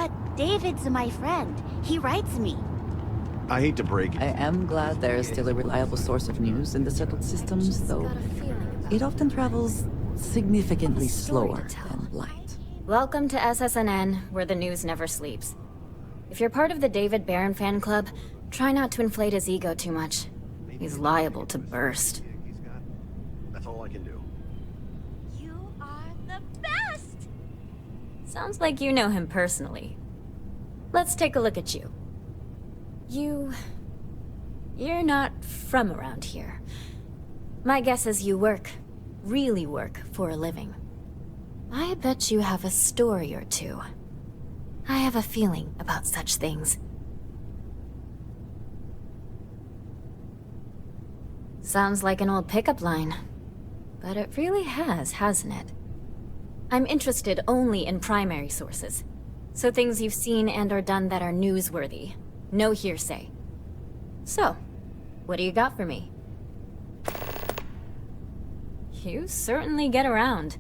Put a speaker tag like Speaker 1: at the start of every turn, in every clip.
Speaker 1: But David's my friend. He writes me.
Speaker 2: I hate to break it.
Speaker 3: I am glad there is still a reliable source of news in the settled systems, though it often travels significantly slower than light.
Speaker 4: Welcome to SSNN, where the news never sleeps. If you're part of the David Barron fan club, try not to inflate his ego too much. He's liable to burst.
Speaker 2: That's all I can do.
Speaker 1: You are the best!
Speaker 4: Sounds like you know him personally. Let's take a look at you. You're not from around here. My guess is you really work for a living. I bet you have a story or two. I have a feeling about such things. Sounds like an old pickup line. But it really has, hasn't it? I'm interested only in primary sources. So things you've seen and or done that are newsworthy. No hearsay. So, what do you got for me? You certainly get around.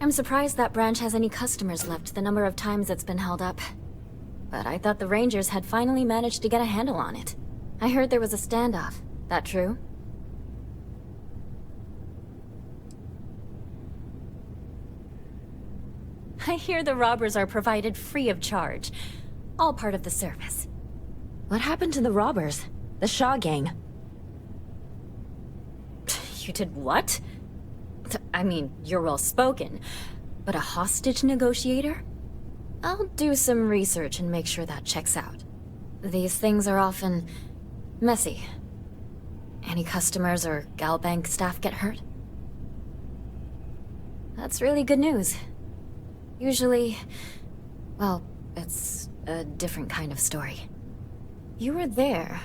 Speaker 4: I'm surprised that branch has any customers left, the number of times it's been held up. But I thought the Rangers had finally managed to get a handle on it. I heard there was a standoff. That true? I hear the robbers are provided free of charge. All part of the service. What happened to the robbers? The Shaw gang? You did what? I mean, you're well spoken, but a hostage negotiator? I'll do some research and make sure that checks out. These things are often messy. Any customers or Galbank staff get hurt? That's really good news. Usually, well, it's a different kind of story. You were there.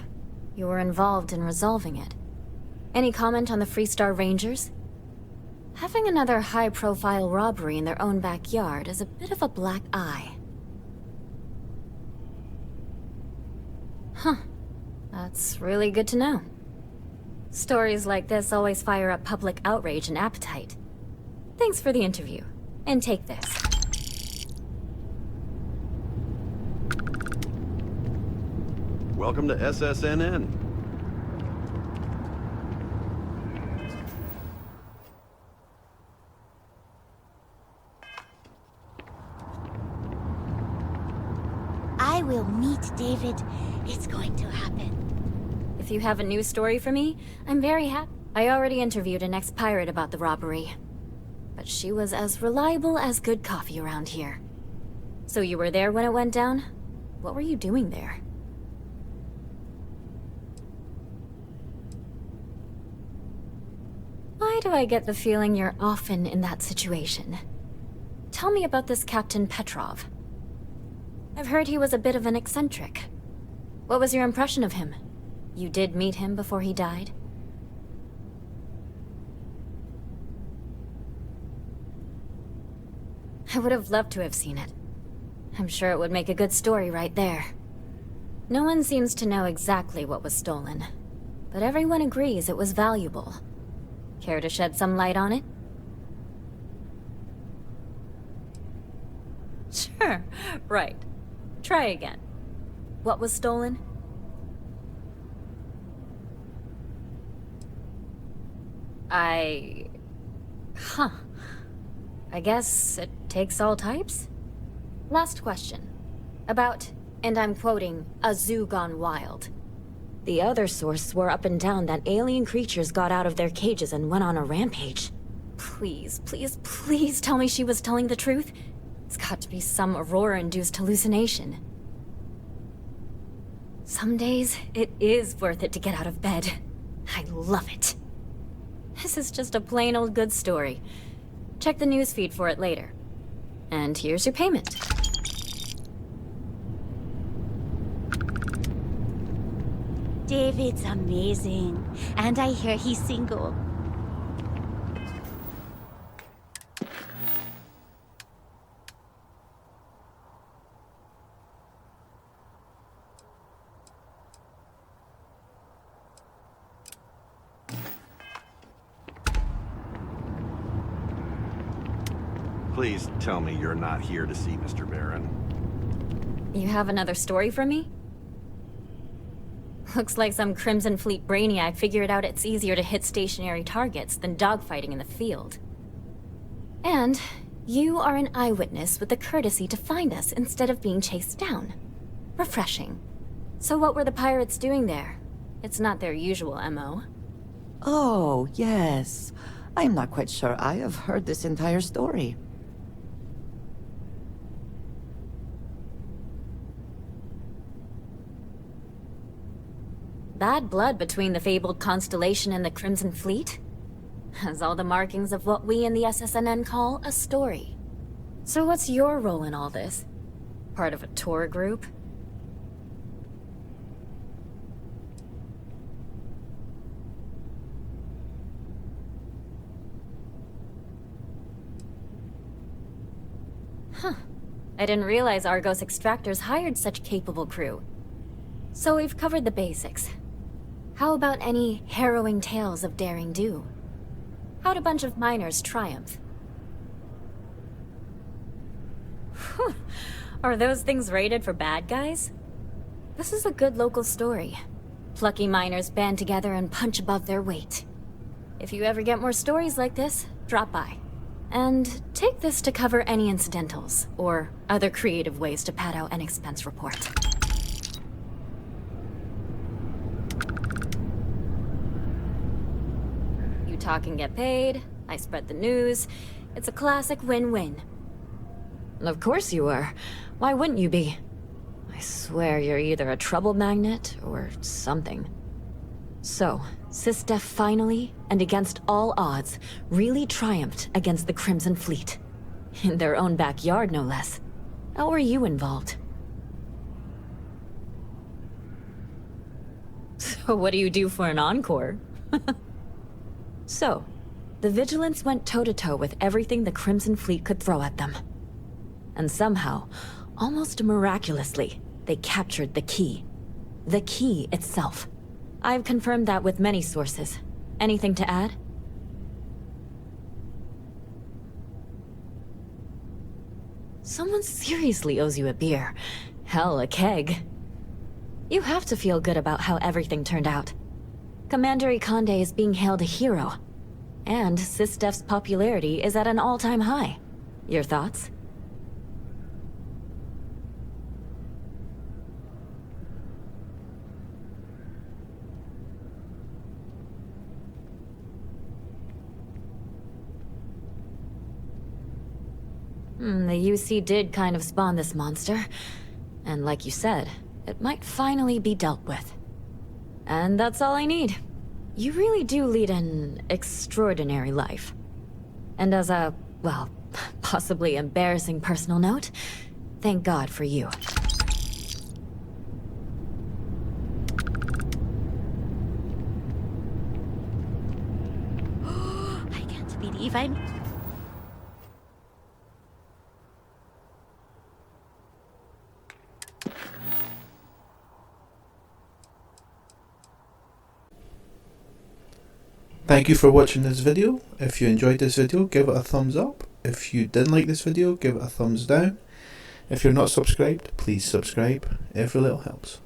Speaker 4: You were involved in resolving it. Any comment on the Freestar Rangers? Having another high-profile robbery in their own backyard is a bit of a black eye. Huh. That's really good to know. Stories like this always fire up public outrage and appetite. Thanks for the interview. And take this.
Speaker 2: Welcome to SSNN.
Speaker 1: I will meet David. It's going to happen.
Speaker 4: If you have a news story for me, I'm very happy. I already interviewed an ex-pirate about the robbery. But she was as reliable as good coffee around here. So you were there when it went down? What were you doing there? Why do I get the feeling you're often in that situation? Tell me about this Captain Petrov. I've heard he was a bit of an eccentric. What was your impression of him? You did meet him before he died? I would have loved to have seen it. I'm sure it would make a good story right there. No one seems to know exactly what was stolen, but everyone agrees it was valuable. Care to shed some light on it? Sure, right. Try again. What was stolen? Huh. I guess it takes all types? Last question. About, and I'm quoting, a zoo gone wild. The other source swore up and down that alien creatures got out of their cages and went on a rampage. Please, please, please tell me she was telling the truth. It's got to be some Aurora-induced hallucination. Some days, it is worth it to get out of bed. I love it. This is just a plain old good story. Check the newsfeed for it later. And here's your payment.
Speaker 1: David's amazing. And I hear he's single.
Speaker 2: Please tell me you're not here to see Mr. Barron.
Speaker 4: You have another story for me? Looks like some Crimson Fleet brainiac figured out it's easier to hit stationary targets than dogfighting in the field. And you are an eyewitness with the courtesy to find us instead of being chased down. Refreshing. So what were the pirates doing there? It's not their usual MO.
Speaker 3: Oh, yes. I'm not quite sure I have heard this entire story.
Speaker 4: Bad blood between the fabled Constellation and the Crimson Fleet? Has all the markings of what we in the SSNN call a story. So what's your role in all this? Part of a tour group? Huh. I didn't realize Argos Extractors hired such capable crew. So we've covered the basics. How about any harrowing tales of daring do? How'd a bunch of miners triumph? Whew. Are those things rated for bad guys? This is a good local story. Plucky miners band together and punch above their weight. If you ever get more stories like this, drop by. And take this to cover any incidentals, or other creative ways to pad out an expense report. You talk and get paid, I spread the news. It's a classic win-win. Of course you are. Why wouldn't you be? I swear you're either a trouble magnet or something. So, SysDef finally, and against all odds, really triumphed against the Crimson Fleet. In their own backyard, no less. How were you involved? So what do you do for an encore? So, the Vigilance went toe-to-toe with everything the Crimson Fleet could throw at them. And somehow, almost miraculously, they captured the key. The key itself. I've confirmed that with many sources. Anything to add? Someone seriously owes you a beer. Hell, a keg. You have to feel good about how everything turned out. Commander Ikande is being hailed a hero. And SysDef's popularity is at an all-time high. Your thoughts? The UC did kind of spawn this monster. And like you said, it might finally be dealt with. And that's all I need. You really do lead an extraordinary life. And as a, well, possibly embarrassing personal note, thank God for you.
Speaker 1: I can't believe I'm...
Speaker 5: Thank you for watching this video. If you enjoyed this video, give it a thumbs up. If you didn't like this video, give it a thumbs down. If you're not subscribed, please subscribe. Every little helps.